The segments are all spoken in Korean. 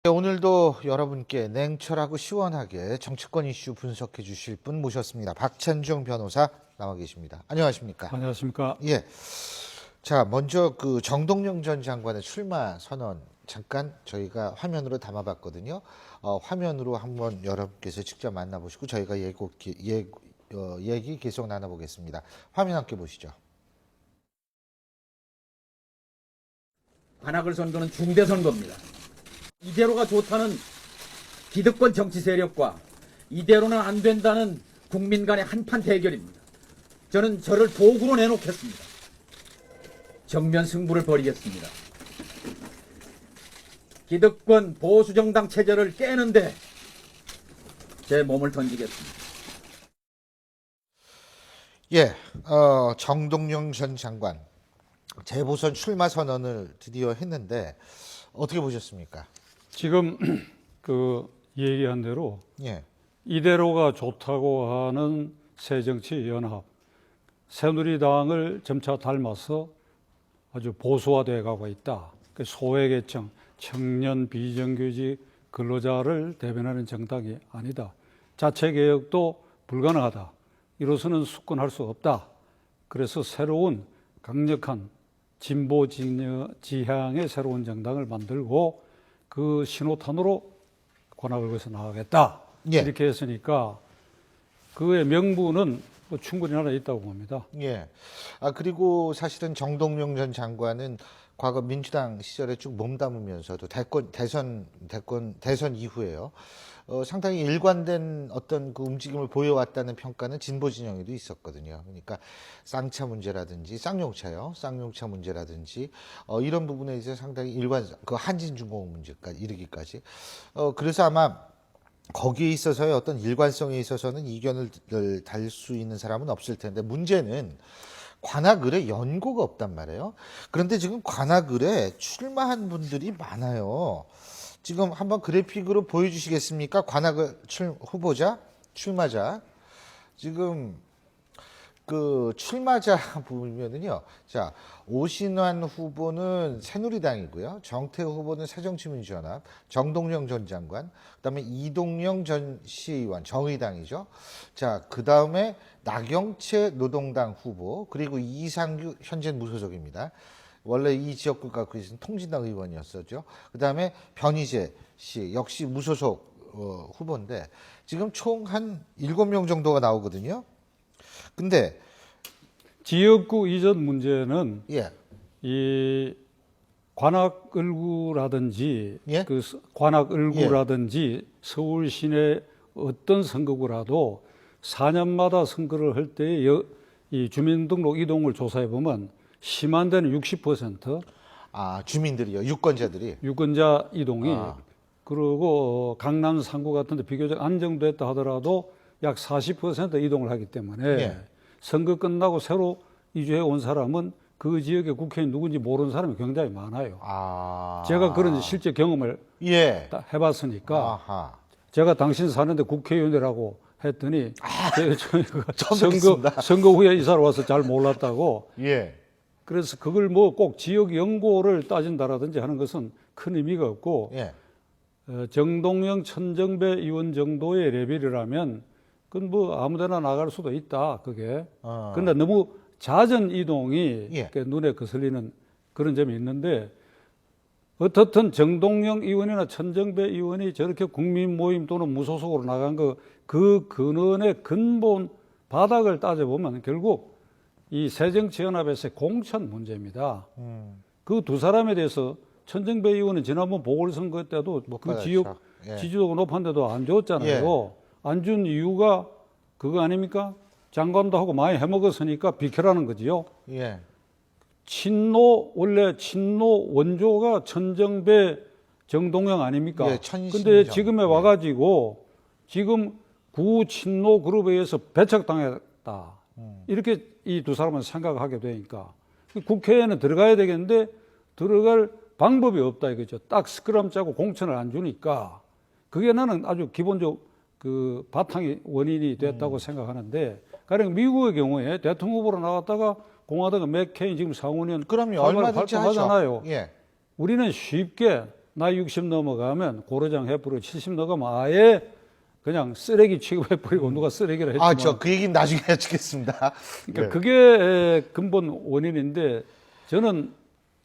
네, 오늘도 여러분께 냉철하고 시원하게 정치권 이슈 분석해 주실 분 모셨습니다. 박찬종 변호사 나와 계십니다. 안녕하십니까? 안녕하십니까? 예. 자, 먼저 그 정동영 전 장관의 출마 선언 잠깐 저희가 화면으로 담아봤거든요. 화면으로 한번 여러분께서 직접 만나보시고 저희가 얘기 계속 나눠보겠습니다. 화면 함께 보시죠. 관악을 선거는 중대 선거입니다. 이대로가 좋다는 기득권 정치 세력과 이대로는 안 된다는 국민 간의 한판 대결입니다. 저는 저를 도구로 내놓겠습니다. 정면 승부를 벌이겠습니다. 기득권 보수정당 체제를 깨는데 제 몸을 던지겠습니다. 예, 정동영 전 장관 재보선 출마 선언을 드디어 했는데 어떻게 보셨습니까? 지금 그 얘기한 대로 예. 이대로가 좋다고 하는 새정치연합, 새누리당을 점차 닮아서 아주 보수화되어 가고 있다. 소외계층, 청년, 비정규직, 근로자를 대변하는 정당이 아니다. 자체개혁도 불가능하다. 이로서는 수권할 수 없다. 그래서 새로운 강력한 진보 지향의 새로운 정당을 만들고 그 신호탄으로 관악을 거쳐 나가겠다. 예. 이렇게 했으니까 그의 명분은 충분히 하나 있다고 봅니다. 예. 그리고 사실은 정동영 전 장관은 과거 민주당 시절에 쭉 몸담으면서도 대선 이후에요. 상당히 일관된 어떤 그 움직임을 보여왔다는 평가는 진보 진영에도 있었거든요. 그러니까 쌍차 문제라든지 쌍용차 문제라든지 이런 부분에 이제 상당히 그 한진중공업 문제까지 이르기까지. 그래서 아마 거기에 있어서의 어떤 일관성에 있어서는 이견을 달 수 있는 사람은 없을 텐데 문제는 관악을에 연고가 없단 말이에요. 그런데 지금 관악을에 출마한 분들이 많아요. 지금 한번 그래픽으로 보여주시겠습니까? 관악을 출마자. 지금 그 출마자 보면은요. 자, 오신환 후보는 새누리당이고요. 정태호 후보는 새정치민주연합, 정동영 전 장관, 그다음에 이동영 전 시의원, 정의당이죠. 자, 그다음에 나경채 노동당 후보, 그리고 이상규 현재 무소속입니다. 원래 이 지역구 갖고 있는 통진당 의원이었었죠. 그다음에 변희재 씨 역시 무소속 후보인데 지금 총 한 7명 정도가 나오거든요. 근데 지역구 이전 문제는 예. 이 관악을구라든지 예? 관악을구라든지 서울 시내 어떤 선거구라도 4년마다 선거를 할 때 이 주민등록 이동을 조사해 보면 심한 데는 60%, 주민들이요, 유권자 이동이 그리고 강남 상구 같은 데 비교적 안정됐다 하더라도 약 40% 이동을 하기 때문에 예. 선거 끝나고 새로 이주해 온 사람은 그 지역의 국회의원 누군지 모르는 사람이 굉장히 많아요. 제가 그런 실제 경험을 예. 해봤으니까 아하. 제가 당신 사는데 국회의원이라고 했더니 처음 선거 후에 이사를 와서 잘 몰랐다고. 예. 그래서 그걸 뭐 꼭 지역 연고를 따진다라든지 하는 것은 큰 의미가 없고 예. 정동영, 천정배 의원 정도의 레벨이라면 그건 뭐 아무데나 나갈 수도 있다. 그게. 그런데 너무 잦은 이동이 예. 눈에 거슬리는 그런 점이 있는데 어떻든 정동영 의원이나 천정배 의원이 저렇게 국민 모임 또는 무소속으로 나간 그 근원의 근본 바닥을 따져보면 결국 이 새정치연합에서의 공천 문제입니다. 그 두 사람에 대해서 천정배 의원은 지난번 보궐선거 때도 그 지역 예. 지지도가 높았는데도 안 줬잖아요. 예. 안 준 이유가 그거 아닙니까? 장관도 하고 많이 해먹었으니까 비켜라는 거지요. 예. 원래 친노 원조가 천정배, 정동영 아닙니까? 예, 근데 지금에 와가지고 지금 구친노 그룹에 의해서 배척당했다. 이렇게 이 두 사람은 생각하게 되니까 국회에는 들어가야 되겠는데 들어갈 방법이 없다 이거죠. 딱 스크럼 짜고 공천을 안 주니까 그게 나는 아주 기본적 그 바탕이 원인이 됐다고 생각하는데 가령 미국의 경우에 대통령 후보로 나갔다가 공화당은 맥케인 지금 상원의원 그럼요. 얼마든지 활동하잖아요. 하죠. 예. 우리는 쉽게 나이 60 넘어가면 고려장 해버리고 70 넘어가면 아예 그냥 쓰레기 취급해버리고 누가 쓰레기를 했지만 저 그 얘기는 나중에 여쭙겠습니다. 그러니까 네. 그게 근본 원인인데 저는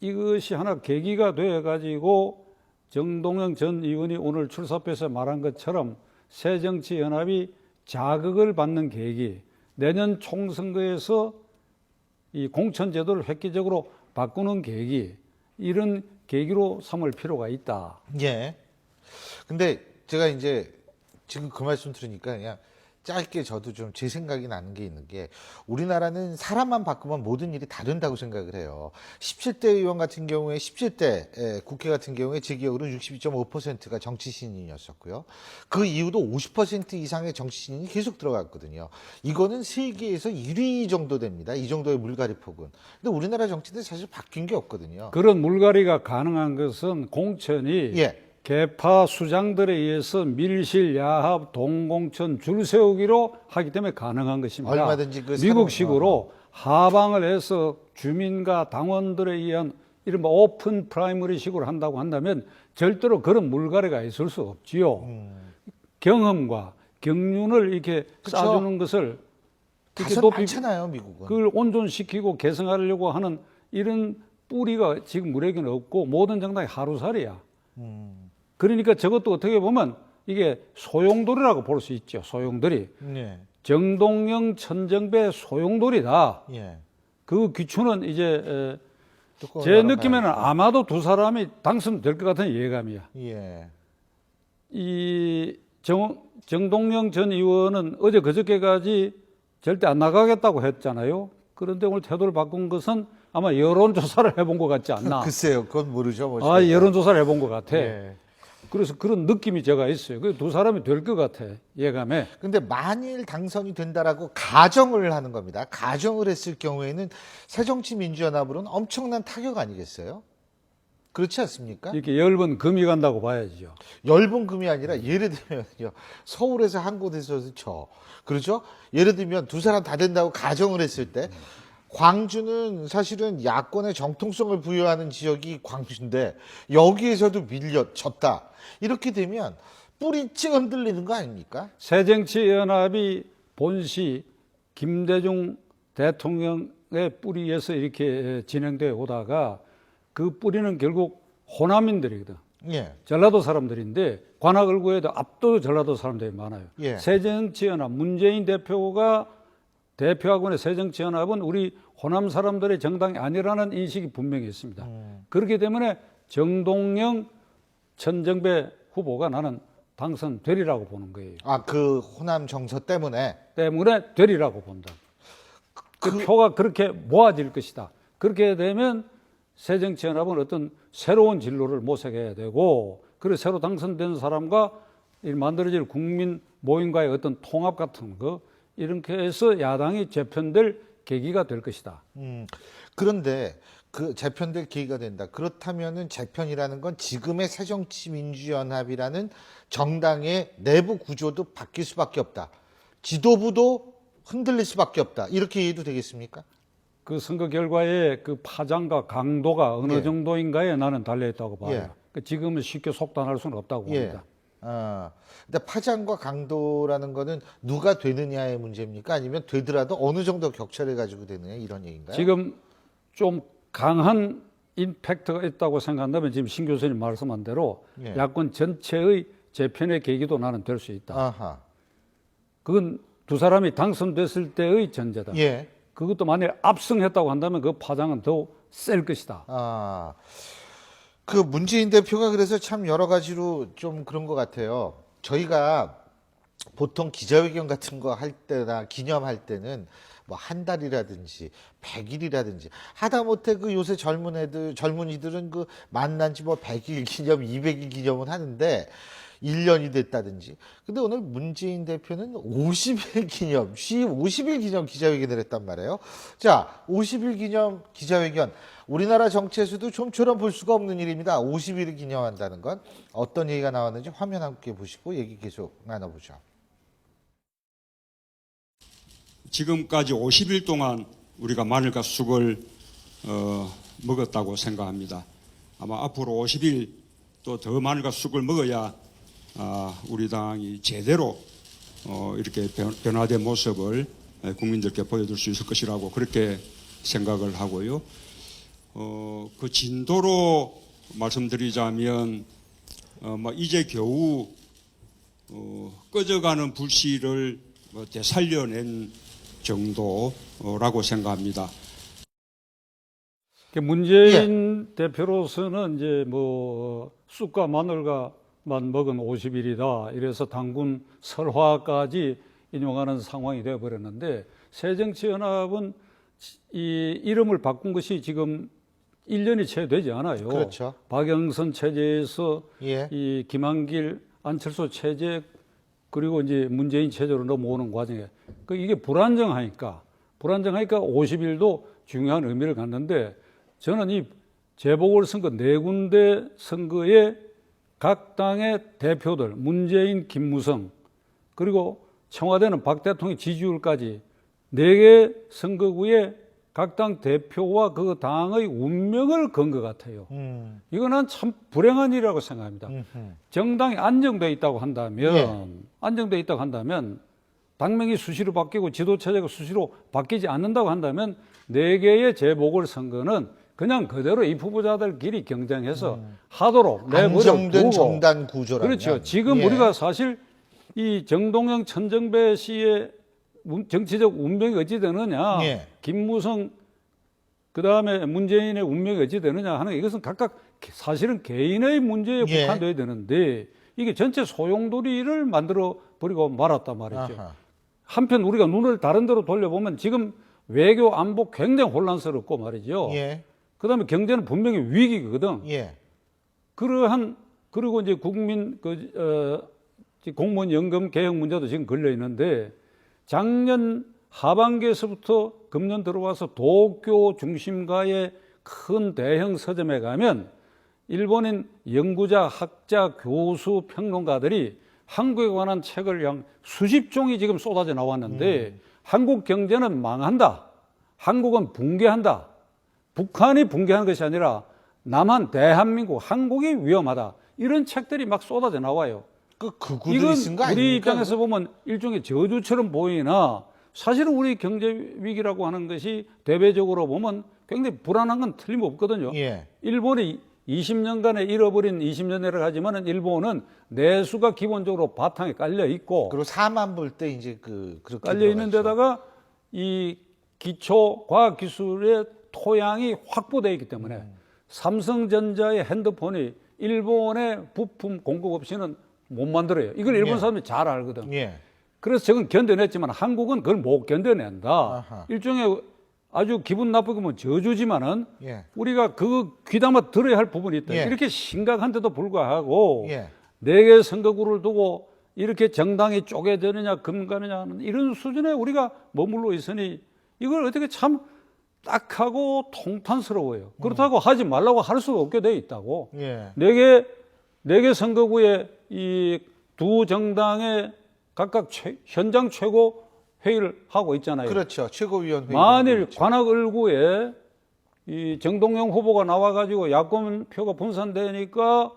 이것이 하나 계기가 돼가지고 정동영 전 의원이 오늘 출사표에서 말한 것처럼 새정치연합이 자극을 받는 계기, 내년 총선거에서 이 공천제도를 획기적으로 바꾸는 계기, 이런 계기로 삼을 필요가 있다. 예. 근데 제가 이제 지금 그 말씀 들으니까 그냥 짧게 저도 좀 제 생각이 나는 게 있는 게 우리나라는 사람만 바꾸면 모든 일이 다 된다고 생각을 해요. 17대 의원 같은 경우에 17대 국회 같은 경우에 제 기억으로 62.5%가 정치 신인이었었고요. 그 이후도 50% 이상의 정치 신인이 계속 들어갔거든요. 이거는 세계에서 1위 정도 됩니다. 이 정도의 물갈이 폭은. 근데 우리나라 정치는 사실 바뀐 게 없거든요. 그런 물갈이가 가능한 것은 공천이 예. 개파 수장들에 의해서 밀실, 야합, 동공천 줄 세우기로 하기 때문에 가능한 것입니다. 얼마든지 그 미국식으로 하방을 해서 주민과 당원들에 의한 이른바 오픈 프라이머리식으로 한다고 한다면 절대로 그런 물갈이가 있을 수 없지요. 경험과 경륜을 이렇게 그쵸. 쌓아주는 것을 이렇게 다선 많잖아요, 미국은. 그걸 온전시키고 개성하려고 하는 이런 뿌리가 지금 우리에게는 없고 모든 정당이 하루살이야. 그러니까 저것도 어떻게 보면 이게 소용돌이라고 볼 수 있죠. 소용돌이. 예. 정동영, 천정배 소용돌이다. 예. 그 귀추는 이제 조금 제 알아봐야죠. 느낌에는 아마도 두 사람이 당선될 것 같은 예감이야. 예. 이 정동영 전 의원은 어제 그저께까지 절대 안 나가겠다고 했잖아요. 그런데 오늘 태도를 바꾼 것은 아마 여론조사를 해본 것 같지 않나. 글쎄요, 그건 모르죠. 뭐 아, 여론조사를 해본 것 같아. 예. 그래서 그런 느낌이 제가 있어요. 그 두 사람이 될 것 같아, 예감에. 근데 만일 당선이 된다라고 가정을 하는 겁니다. 가정을 했을 경우에는 새정치민주연합으로는 엄청난 타격 아니겠어요? 그렇지 않습니까? 이렇게 열번 금이 간다고 봐야죠. 열분금이 아니라 예를 들면요, 서울에서 한 곳에서 그렇죠? 예를 들면 두 사람 다 된다고 가정을 했을 때 광주는 사실은 야권의 정통성을 부여하는 지역이 광주인데 여기에서도 밀려졌다. 이렇게 되면 뿌리째 흔들리는 거 아닙니까? 새정치연합이 본시 김대중 대통령의 뿌리에서 이렇게 진행되어 오다가 그 뿌리는 결국 호남인들이거든. 예. 전라도 사람들인데 관악을구에도 압도적으로 전라도 사람들이 많아요. 예. 새정치연합 문재인 대표가 대표하고 있는 새정치연합은 우리 호남 사람들의 정당이 아니라는 인식이 분명히 있습니다. 그렇기 때문에 정동영, 천정배 후보가 나는 당선되리라고 보는 거예요. 그 호남 정서 때문에. 되리라고 본다. 그 표가 그렇게 모아질 것이다. 그렇게 되면 새정치연합은 어떤 새로운 진로를 모색해야 되고, 그리고 새로 당선된 사람과 만들어질 국민 모임과의 어떤 통합 같은 거, 이렇게 해서 야당이 재편될 계기가 될 것이다. 그런데 그 재편될 계기가 된다. 그렇다면은 재편이라는 건 지금의 새정치민주연합이라는 정당의 내부 구조도 바뀔 수밖에 없다. 지도부도 흔들릴 수밖에 없다. 이렇게 이해도 되겠습니까? 그 선거 결과의 그 파장과 강도가 어느 예. 정도인가에 나는 달려있다고 봐요. 예. 그 지금은 쉽게 속단할 수는 없다고 봅니다. 근데 파장과 강도라는 거는 누가 되느냐의 문제입니까? 아니면 되더라도 어느 정도 격차를 가지고 되느냐 이런 얘기인가요? 지금 좀 강한 임팩트가 있다고 생각한다면 지금 신 교수님 말씀한 대로 예. 야권 전체의 재편의 계기도 나는 될 수 있다. 아하. 그건 두 사람이 당선됐을 때의 전제다. 예. 그것도 만약에 압승했다고 한다면 그 파장은 더 셀 것이다. 그 문재인 대표가 그래서 참 여러 가지로 좀 그런 것 같아요. 저희가 보통 기자회견 같은 거 할 때나 기념할 때는 뭐 한 달이라든지 100일이라든지 하다못해 그 요새 젊은이들은 그 만난 지 뭐 100일 기념, 200일 기념은 하는데 1년이 됐다든지. 근데 오늘 문재인 대표는 50일 기념, 50일 기념 기자회견을 했단 말이에요. 자, 50일 기념 기자회견. 우리나라 정치에서도 좀처럼 볼 수가 없는 일입니다. 50일을 기념한다는 건 어떤 얘기가 나왔는지 화면 함께 보시고 얘기 계속 나눠보죠. 지금까지 50일 동안 우리가 마늘과 쑥을 먹었다고 생각합니다. 아마 앞으로 50일 또 더 마늘과 쑥을 먹어야 우리 당이 제대로 이렇게 변화된 모습을 국민들께 보여줄 수 있을 것이라고 그렇게 생각을 하고요. 그 진도로 말씀드리자면 이제 겨우 꺼져가는 불씨를 되살려낸 정도라고 생각합니다. 문재인 대표로서는 이제 뭐 쑥과 마늘과만 먹은 50일이다. 이래서 당군 설화까지 인용하는 상황이 되어 버렸는데 새정치연합은 이 이름을 바꾼 것이 지금 1년이 채 되지 않아요. 그렇죠. 박영선 체제에서 예. 이 김한길, 안철수 체제 그리고 이제 문재인 체제로 넘어오는 과정에 이게 불안정하니까 50일도 중요한 의미를 갖는데 저는 이 재보궐선거 4군데 선거에 각 당의 대표들 문재인, 김무성 그리고 청와대는 박 대통령 지지율까지 4개 선거구에 각 당 대표와 그 당의 운명을 건 것 같아요. 이거는 참 불행한 일이라고 생각합니다. 정당이 안정돼 있다고 한다면 당명이 수시로 바뀌고 지도체제가 수시로 바뀌지 않는다고 한다면 4개의 재보궐선거는 그냥 그대로 이 후보자들끼리 경쟁해서 하도록 내버려 안정된 두고 정당 구조라면. 그렇죠. 지금 예. 우리가 사실 이 정동영, 천정배 씨의 정치적 운명이 어찌 되느냐, 예. 김무성 그다음에 문재인의 운명이 어찌 되느냐 하는 이것은 각각 사실은 개인의 문제에 예. 국한되어야 되는데 이게 전체 소용돌이를 만들어 버리고 말았단 말이죠. 아하. 한편 우리가 눈을 다른 데로 돌려보면 지금 외교 안보 굉장히 혼란스럽고 말이죠. 예. 그다음에 경제는 분명히 위기거든. 예. 그리고 이제 국민 공무원 연금 개혁 문제도 지금 걸려 있는데 작년 하반기에서부터 금년 들어와서 도쿄 중심가의 큰 대형 서점에 가면 일본인 연구자, 학자, 교수, 평론가들이 한국에 관한 책을 그냥 수십 종이 지금 쏟아져 나왔는데 한국 경제는 망한다. 한국은 붕괴한다. 북한이 붕괴하는 것이 아니라 남한, 대한민국, 한국이 위험하다. 이런 책들이 막 쏟아져 나와요. 그들이 이건 쓴 거 우리 아닙니까? 입장에서 보면 일종의 저주처럼 보이나 사실은 우리 경제 위기라고 하는 것이 대외적으로 보면 굉장히 불안한 건 틀림없거든요. 예. 일본이 20년간에 잃어버린 20년이라고 하지만 일본은 내수가 기본적으로 바탕에 깔려 있고 그리고 4만 불 때 이제 그렇게 깔려 있는 들어갔죠. 데다가 이 기초 과학 기술의 토양이 확보되어 있기 때문에 삼성전자의 핸드폰이 일본의 부품 공급 없이는 못 만들어요. 이걸 일본 예. 사람들이 잘 알거든. 예. 그래서 저건 견뎌냈지만 한국은 그걸 못 견뎌낸다. 아하. 일종의 아주 기분 나쁘게 보면 저주지만은 예. 우리가 그 귀담아 들어야 할 부분이 있다. 예. 이렇게 심각한데도 불구하고 예. 4개 선거구를 두고 이렇게 정당이 쪼개지느냐 금가느냐 하는 이런 수준에 우리가 머물러 있으니 이걸 어떻게 참 딱하고 통탄스러워요. 그렇다고 하지 말라고 할 수가 없게 돼 있다고. 예. 4개 선거구에 이 두 정당의 각각 현장 최고 회의를 하고 있잖아요. 그렇죠. 최고위원회. 만일 관악을구에 이 정동영 후보가 나와가지고 야권 표가 분산되니까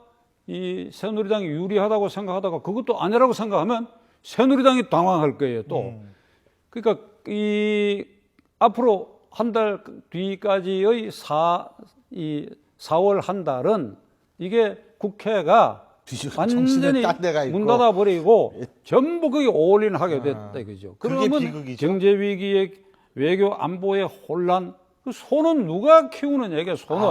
이 새누리당이 유리하다고 생각하다가 그것도 아니라고 생각하면 새누리당이 당황할 거예요. 또 그러니까 이 앞으로 한 달 뒤까지의 4월 한 달은 이게 국회가 완전히 딴 데가 있고. 문 닫아버리고 전부 거기 올인하게 됐다 이거죠. 그게 그러면 비극이죠. 경제 위기의 외교 안보의 혼란, 그 소는 누가 키우는 얘기야? 소는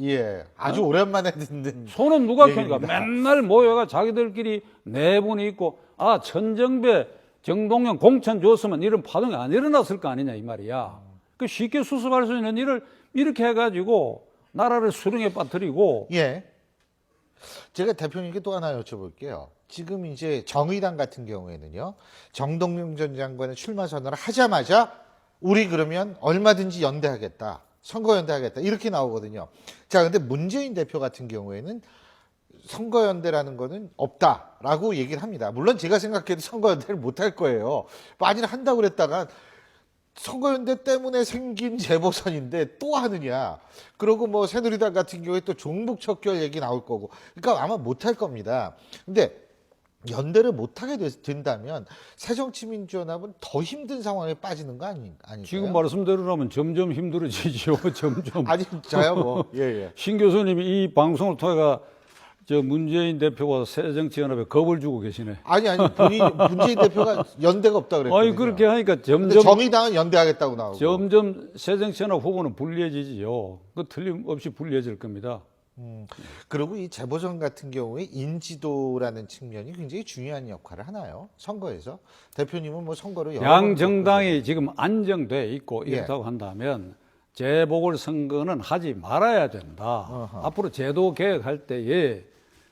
예. 아주 오랜만에 듣는. 소는 누가 얘기입니다. 키우니까 맨날 모여가 자기들끼리 내분이 있고 천정배, 정동영 공천 줬으면 이런 파동이 안 일어났을 거 아니냐 이 말이야. 그 쉽게 수습할 수 있는 일을 이렇게 해가지고 나라를 수렁에 빠뜨리고 예. 제가 대표님께 또 하나 여쭤볼게요. 지금 이제 정의당 같은 경우에는요, 정동영 전 장관의 출마 선언을 하자마자 우리 그러면 얼마든지 연대하겠다, 선거 연대하겠다 이렇게 나오거든요. 자, 근데 문재인 대표 같은 경우에는 선거 연대라는 거는 없다라고 얘기를 합니다. 물론 제가 생각해도 선거 연대를 못 할 거예요. 만일 한다고 그랬다가 선거연대 때문에 생긴 재보선인데 또 하느냐. 그리고 뭐 새누리당 같은 경우에 또 종북 척결 얘기 나올 거고. 그러니까 아마 못할 겁니다. 근데 연대를 못하게 된다면 새정치민주연합은 더 힘든 상황에 빠지는 거 아닐까요? 지금 말씀대로라면 점점 힘들어지죠. 점점. 아니 진짜요, 뭐. 예, 예. 신 교수님이 이 방송을 통해가 저 문재인 대표가 새정치연합에 겁을 주고 계시네. 아니 문재인 대표가 연대가 없다 그랬거든요. 아니 그렇게 하니까 근데 점점 정의당은 연대하겠다고 나오고. 점점 새정치연합 후보는 불리해지지요. 그 틀림없이 불리해질 겁니다. 그리고 이 재보선 같은 경우에 인지도라는 측면이 굉장히 중요한 역할을 하나요? 선거에서 대표님은 뭐 선거를 여러 양 번 정당이 지금 안정돼 있고 예. 이렇다고 한다면 재보궐선거는 하지 말아야 된다. 어허. 앞으로 제도 개혁할 때에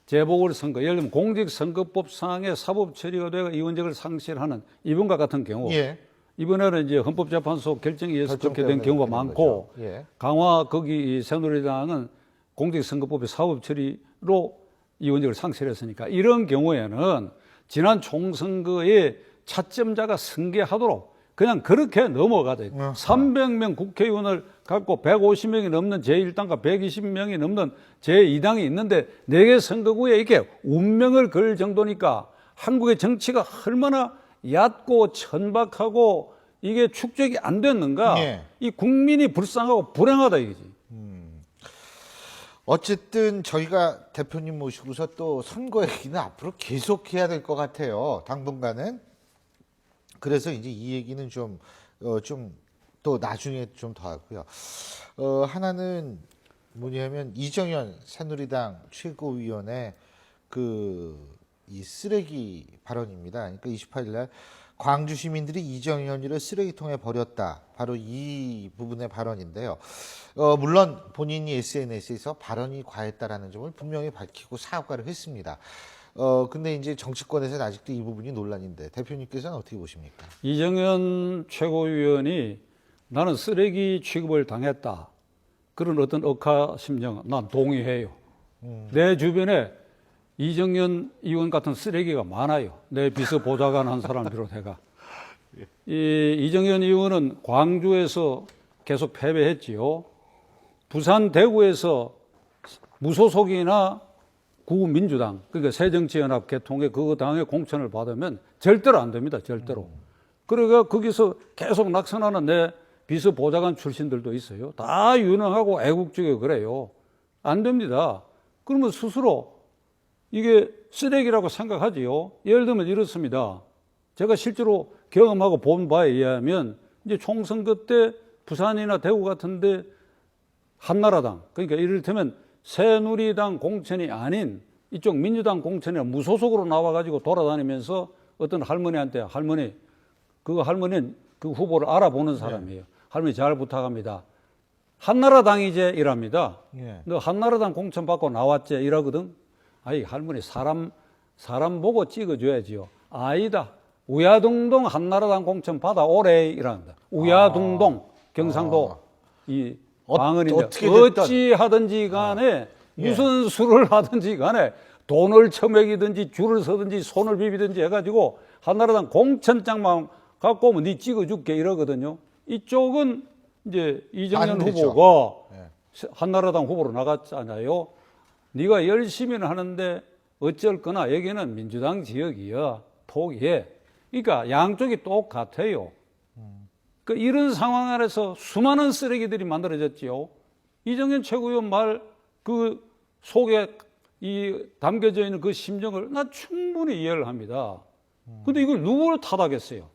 재보궐선거, 예를 들면 공직선거법상의 사법 처리가 되어 의원직을 상실하는 이번과 같은 경우, 예. 이번에는 이제 헌법재판소 결정에 의해서 결정 그렇게 된 때문에 경우가 그렇게 된 많고, 거죠. 예. 강화 거기 이 새누리당은 공직선거법의 사법 처리로 의원직을 상실했으니까 이런 경우에는 지난 총선거에 차점자가 승계하도록 그냥 그렇게 넘어가다. 300명 국회의원을 갖고 150명이 넘는 제1당과 120명이 넘는 제2당이 있는데 4개 선거구에 이렇게 운명을 걸 정도니까 한국의 정치가 얼마나 얕고 천박하고 이게 축적이 안 됐는가. 예. 이 국민이 불쌍하고 불행하다 이거지. 어쨌든 저희가 대표님 모시고서 또 선거 얘기는 앞으로 계속해야 될 것 같아요. 당분간은. 그래서 이제 이 얘기는 좀 또 나중에 좀 더 하고요. 하나는 뭐냐면 이정현 새누리당 최고위원의 이 쓰레기 발언입니다. 그러니까 28일 날 광주 시민들이 이정현이를 쓰레기통에 버렸다. 바로 이 부분의 발언인데요. 물론 본인이 SNS에서 발언이 과했다라는 점을 분명히 밝히고 사과를 했습니다. 근데 이제 정치권에서는 아직도 이 부분이 논란인데 대표님께서는 어떻게 보십니까? 이정현 최고위원이 나는 쓰레기 취급을 당했다. 그런 어떤 억하 심정, 난 동의해요. 내 주변에 이정현 의원 같은 쓰레기가 많아요. 내 비서보좌관 한 사람 비롯해가. 이정현 의원은 광주에서 계속 패배했지요. 부산, 대구에서 무소속이나 구민주당, 그러니까 새정치연합 개통의 그 당의 공천을 받으면 절대로 안 됩니다. 절대로. 그러니까 거기서 계속 낙선하는 내 비서보좌관 출신들도 있어요. 다 유능하고 애국적이고 그래요. 안 됩니다. 그러면 스스로 이게 쓰레기라고 생각하지요. 예를 들면 이렇습니다. 제가 실제로 경험하고 본 바에 의하면 이제 총선거 때 부산이나 대구 같은데 한나라당, 그러니까 이를테면 새누리당 공천이 아닌 이쪽 민주당 공천이나 무소속으로 나와가지고 돌아다니면서 어떤 할머니한테 할머니는 그 후보를 알아보는 사람이에요. 할머니 잘 부탁합니다. 한나라당이제 이랍니다. 예. 너 한나라당 공천 받고 나왔지 이러거든. 아이 할머니 사람 보고 찍어줘야지요. 아니다. 우야둥동 한나라당 공천 받아 오래 이랍니다. 우야둥동 경상도 이 방언인데 어찌 하든지 간에 무슨 수를 하든지 간에 돈을 처먹이든지 줄을 서든지 손을 비비든지 해가지고 한나라당 공천장만 갖고 오면 네 찍어줄게 이러거든요. 이쪽은 이제 이정현 후보가 한나라당 후보로 나갔잖아요. 네가 열심히는 하는데 어쩔 거나 여기는 민주당 지역이야. 포기해. 그러니까 양쪽이 똑같아요. 그 이런 상황 안에서 수많은 쓰레기들이 만들어졌지요. 이정현 최고위원 말 그 속에 이 담겨져 있는 그 심정을 나 충분히 이해를 합니다. 근데 이걸 누구를 탓하겠어요?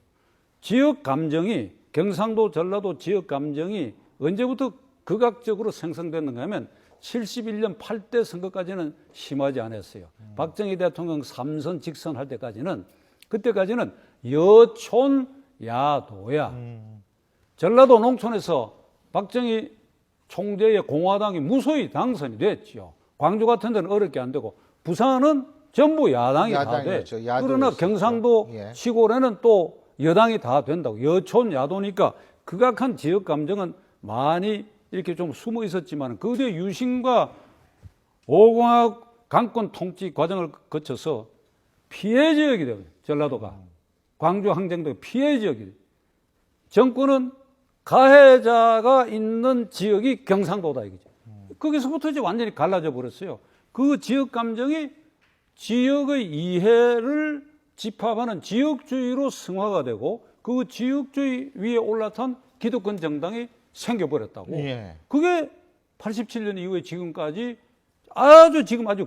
지역 감정이 경상도 전라도 지역 감정이 언제부터 극악적으로 생성됐는가 하면 71년 8대 선거까지는 심하지 않았어요. 박정희 대통령 3선 직선할 때까지는 그때까지는 여촌 야도야. 전라도 농촌에서 박정희 총재의 공화당이 무소히 당선이 됐죠. 광주 같은 데는 어렵게 안 되고 부산은 전부 야당이 다 돼. 그러나 경상도 시골에는 또 여당이 다 된다고. 여촌 야도니까 극악한 지역 감정은 많이 이렇게 좀 숨어 있었지만 그 뒤에 유신과 5공화국 강권 통치 과정을 거쳐서 피해 지역이 되거든요. 전라도가. 광주 항쟁도 피해 지역이 돼요. 정권은 가해자가 있는 지역이 경상도다 이거죠. 거기서부터 이제 완전히 갈라져 버렸어요. 그 지역 감정이 지역의 이해를 집합하는 지역주의로 승화가 되고 그 지역주의 위에 올라탄 기득권 정당이 생겨버렸다고. 예. 그게 87년 이후에 지금까지 아주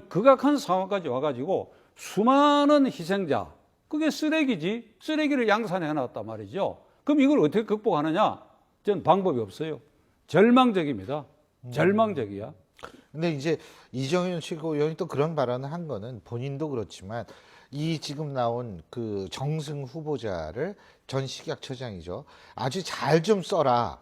극악한 상황까지 와가지고 수많은 희생자, 그게 쓰레기지, 쓰레기를 양산해 놨단 말이죠. 그럼 이걸 어떻게 극복하느냐? 전 방법이 없어요. 절망적입니다. 절망적이야. 근데 이제 이정현 최고위원이 또 그런 발언을 한 거는 본인도 그렇지만 이 지금 나온 그 정승 후보자를 전 식약처장이죠. 아주 잘 좀 써라.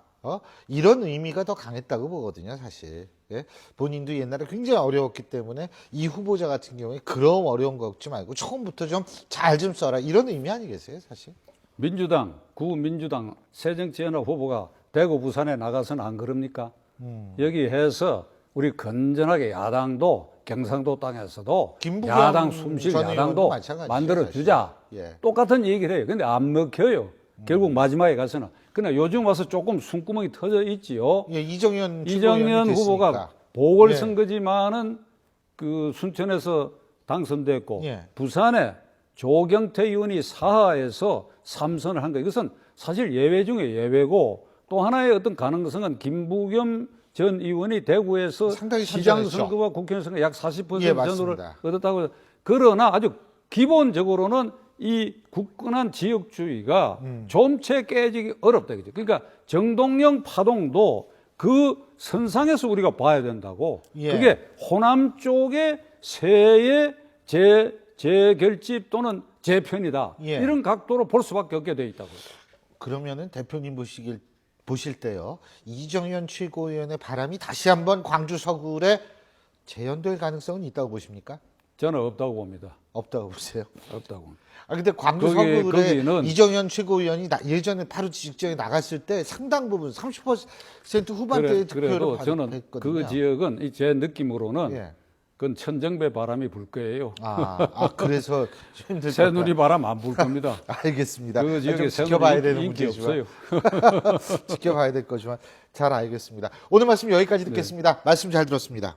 이런 의미가 더 강했다고 보거든요, 사실. 예? 본인도 옛날에 굉장히 어려웠기 때문에 이 후보자 같은 경우에 그럼 어려운 거 없지 말고 처음부터 좀 잘 좀 써라. 이런 의미 아니겠어요, 사실? 민주당, 구민주당 새정치연합 후보가 대구, 부산에 나가서는 안 그럽니까? 여기 해서 우리 건전하게 야당도 경상도 땅에서도 김부겸 야당 숨쉴 전 야당도 의원도 마찬가지죠, 만들어주자. 사실. 예. 똑같은 얘기를 해요. 근데 안 먹혀요. 결국 마지막에 가서는. 그러나 요즘 와서 조금 숨구멍이 터져 있지요. 예, 이정현 후보가 됐으니까. 보궐선거지만은 그 순천에서 당선됐고 예. 부산에 조경태 의원이 사하에서 3선을 한 거. 이것은 사실 예외 중에 예외고 또 하나의 어떤 가능성은 김부겸 전 의원이 대구에서 상당히 시장 선전했죠. 선거와 국회의원 선거 약 40% 예, 전후를 맞습니다. 얻었다고. 그러나 아주 기본적으로는 이 굳건한 지역주의가 좀채 깨지기 어렵다. 그죠? 그러니까 정동영 파동도 그 선상에서 우리가 봐야 된다고. 예. 그게 호남 쪽의 세의 재결집 또는 재편이다. 예. 이런 각도로 볼 수밖에 없게 돼 있다고. 그러면은 대표님 보실 때요. 이정현 최고위원의 바람이 다시 한번 광주 서구에 재현될 가능성은 있다고 보십니까? 저는 없다고 봅니다. 없다고 보세요. 없다고. 아 근데 광주 거기에- 서구에 거기는- 이정현 최고위원이 예전에 바로 직전에 나갔을 때 상당 부분 30% 후반대의 그래도 득표를 저는 받았거든요. 그 지역은 제 느낌으로는 예. 그건 천정배 바람이 불 거예요. 그래서 힘들 것 새누리 바람 안 불 겁니다. 알겠습니다. 그 지역에 좀 지켜봐야 새누리 되는 인기 문제지만 없어요. 지켜봐야 될 거지만 잘 알겠습니다. 오늘 말씀 여기까지 듣겠습니다. 말씀 잘 들었습니다.